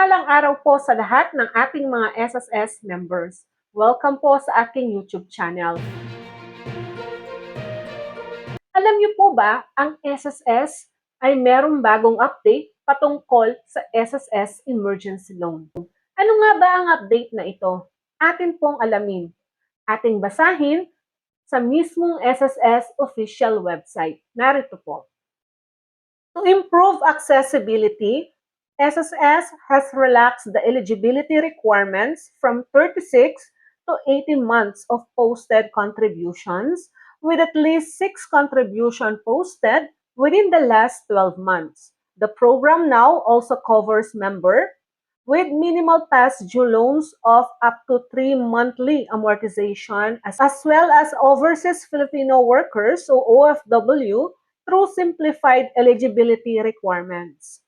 Mapagpalang araw po sa lahat ng ating mga SSS members. Welcome po sa aking YouTube channel. Alam niyo po ba, ang SSS ay merong bagong update patungkol sa SSS Emergency Loan. Ano nga ba ang update na ito? Atin pong alamin. Ating basahin sa mismong SSS official website. Narito po. To improve accessibility, SSS has relaxed the eligibility requirements from 36 to 18 months of posted contributions, with at least 6 contributions posted within the last 12 months. The program now also covers members with minimal past due loans of up to 3 monthly amortization, as well as overseas Filipino workers o OFW through simplified eligibility requirements.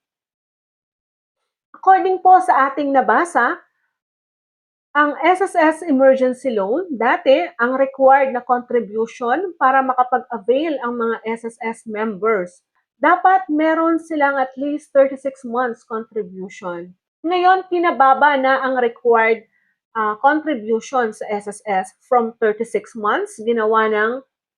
According po sa ating nabasa, ang SSS Emergency Loan, dati ang required na contribution para makapag-avail ang mga SSS members, dapat meron silang at least 36 months contribution. Ngayon, pinababa na ang required contribution sa SSS from 36 months, ginawa ng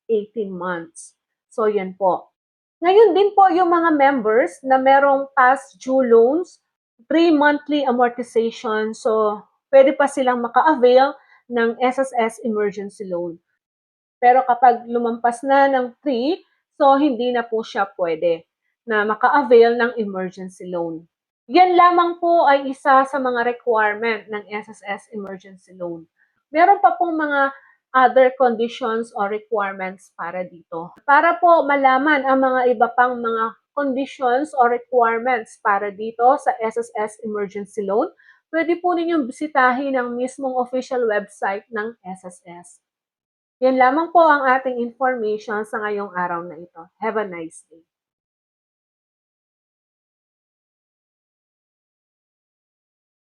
18 months. So, yan po. Ngayon din po yung mga members na merong past due loans, 3 monthly amortization, so pwede pa silang maka-avail ng SSS Emergency Loan. Pero kapag lumampas na ng 3, so hindi na po siya pwede na maka-avail ng emergency loan. Yan lamang po ay isa sa mga requirement ng SSS Emergency Loan. Meron pa pong mga other conditions or requirements para dito. Para po malaman ang mga iba pang mga conditions or requirements para dito sa SSS Emergency Loan, pwede po ninyong bisitahin ang mismong official website ng SSS. Yan lamang po ang ating information sa ngayong araw na ito. Have a nice day.